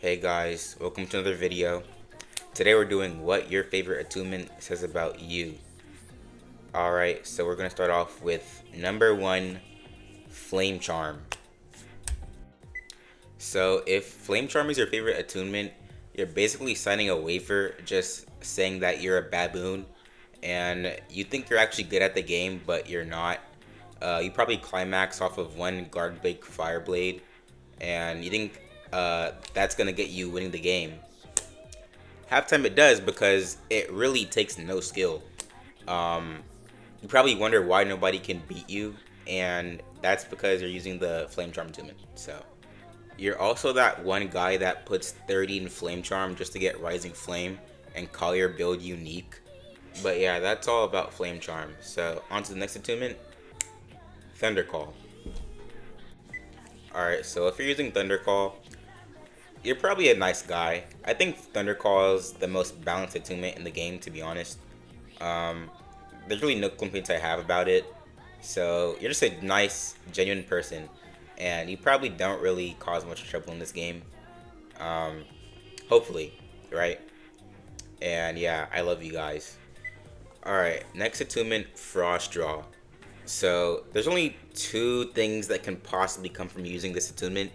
Hey guys, welcome to another video. Today we're doing what your favorite attunement says about you. Alright, so we're going to start off with number 1, Flame Charm. So if Flame Charm is your favorite attunement, you're basically signing a waiver just saying that you're a baboon and you think you're actually good at the game, but you're not. You probably climax off of one Guard-Bake Fireblade and you think that's going to get you winning the game. Halftime it does because it really takes no skill. You probably wonder why nobody can beat you, and that's because you're using the Flame Charm attunement. So you're also that one guy that puts 30 in Flame Charm just to get Rising Flame and call your build unique. But yeah, that's all about Flame Charm. So on to the next attunement, Thunder Call. Alright, so if you're using Thunder Call, you're probably a nice guy. I think Thunder Call is the most balanced attunement in the game, to be honest. Um, there's really no complaints I have about it. So you're just a nice, genuine person, and you probably don't really cause much trouble in this game. Um, hopefully, right? And yeah, I love you guys. Alright, next attunement, Frost Draw. So there's only two things that can possibly come from using this attunement,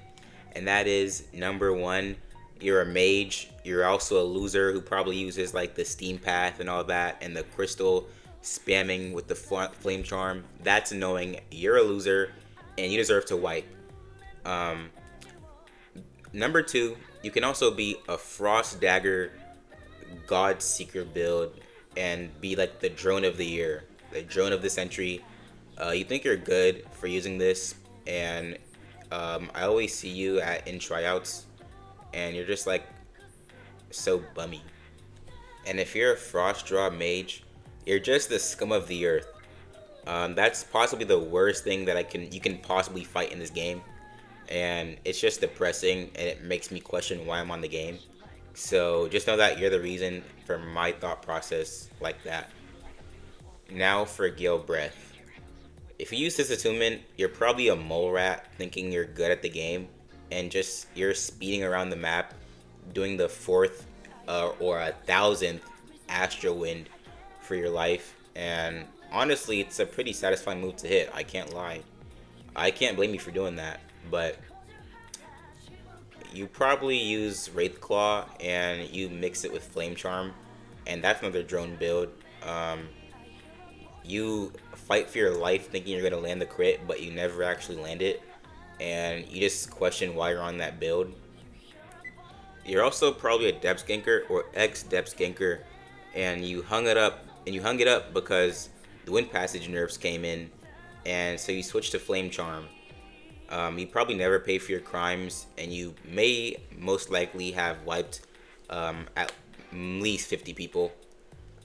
and that is number 1, you're a mage. You're also a loser who probably uses like the steam path and all that, and the crystal spamming with the flame charm. That's annoying. You're a loser, and you deserve to wipe. Um, Number 2, you can also be a frost dagger god seeker build and be like the drone of the year, the drone of the century. You think you're good for using this, and I always see you in tryouts, and you're just like so bummy. And if you're a frost draw mage, you're just the scum of the earth. That's possibly the worst thing that you can possibly fight in this game, and it's just depressing, and it makes me question why I'm on the game. So just know that you're the reason for my thought process like that. Now for Gale Breath. If you use this attunement, you're probably a mole rat thinking you're good at the game, and just you're speeding around the map, doing the 4th or 1,000th Astro Wind for your life. And honestly, it's a pretty satisfying move to hit. I can't lie. I can't blame you for doing that, but you probably use Wraith Claw and you mix it with Flame Charm, and that's another drone build. You fight for your life thinking you're going to land the crit, but you never actually land it, and you just question why you're on that build. You're also probably a depth ganker or ex-depth ganker, and you hung it up because the Wind Passage nerfs came in, and so you switched to Flame Charm. You probably never pay for your crimes, and you may most likely have wiped at least 50 people.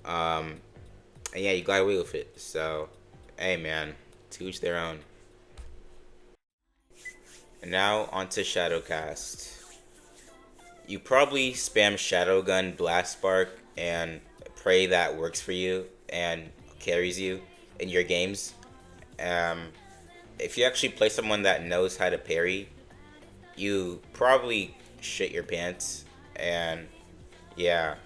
And yeah, you got away with it. So, hey man, to each their own. And now onto Shadowcast. You probably spam Shadowgun, Blast Spark, and pray that works for you and carries you in your games. Um, if you actually play someone that knows how to parry, you probably shit your pants. And yeah,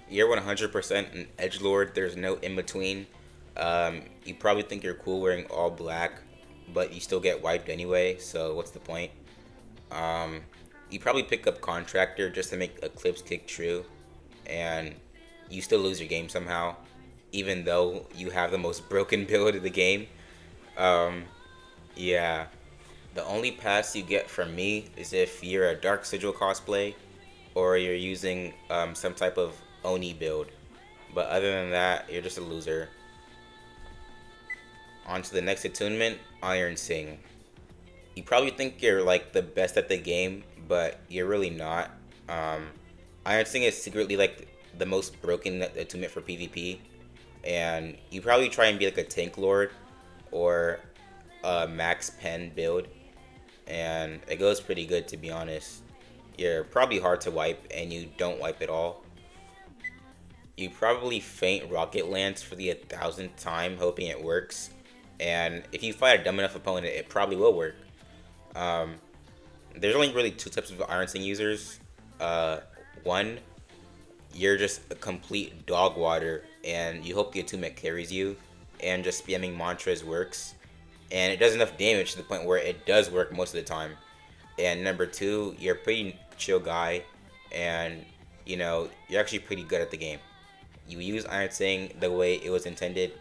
you're 100% an edgelord. There's no in between. You probably think you're cool wearing all black, but you still get wiped anyway. So what's the point? You probably pick up Contractor just to make Eclipse kick true, and you still lose your game somehow, even though you have the most broken build of the game. Um, yeah. The only pass you get from me is if you're a Dark Sigil cosplay, or you're using some type of Oni build. But other than that, you're just a loser. On to the next attunement, Iron Sing. You probably think you're like the best at the game, but you're really not. Iron Sing is secretly like the most broken attunement for PvP, and you probably try and be like a tank lord or a max pen build, and it goes pretty good, to be honest. You're probably hard to wipe, and you don't wipe at all. You probably faint Rocket Lance for the 1,000th time, hoping it works. And if you fight a dumb enough opponent, it probably will work. there's only really two types of Iron Sing users. One, you're just a complete dog water, and you hope the attunement carries you, and just spamming mantras works, and it does enough damage to the point where it does work most of the time. And number two, you're a pretty chill guy, and you're actually pretty good at the game. You use Iron Sing the way it was intended,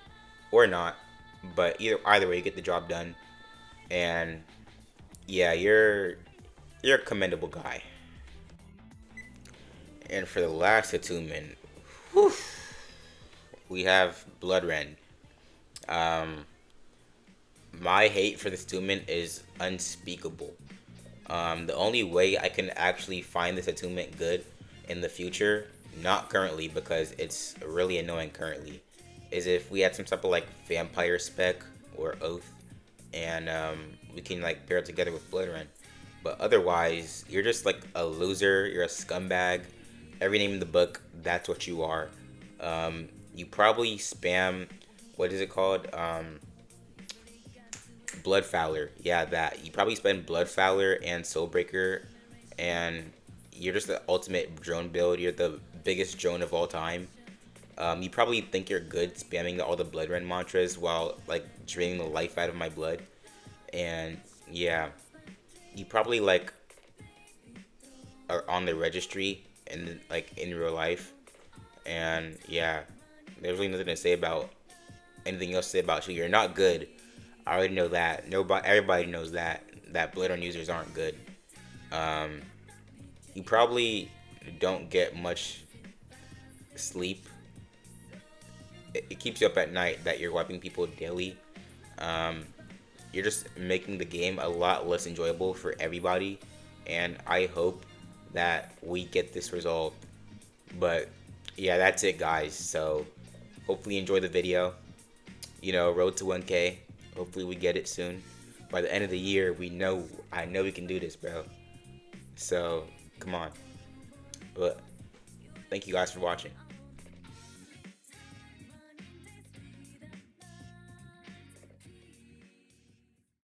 or not, but either way, you get the job done. And yeah, you're a commendable guy. And for the last attunement, whew, we have Blood Ren. Um, my hate for this attunement is unspeakable. The only way I can actually find this attunement good in the future, not currently because it's really annoying currently, is if we had some type of like vampire spec or oath, and we can like pair it together with Blood Ren. But otherwise, you're just like a loser. You're a scumbag. Every name in the book, that's what you are. You probably spam, what is it called? Blood Fowler. Yeah, that. You probably spend Blood Fowler and Soulbreaker, and you're just the ultimate drone build. You're the biggest drone of all time. You probably think you're good spamming all the Blood Ren mantras while like draining the life out of my blood. And yeah, you probably like are on the registry and like in real life. And yeah, there's really nothing to say about anything else to say about you. You're not good. I already know that. Nobody, everybody knows that Blood Ren users aren't good. Um, you probably don't get much sleep. It keeps you up at night that you're wiping people daily. Um, you're just making the game a lot less enjoyable for everybody, and I hope that we get this resolved. But yeah, that's it, guys. So hopefully you enjoy the video. Road to 1K. Hopefully we get it soon. By the end of the year, I know we can do this, bro. So come on. But thank you guys for watching.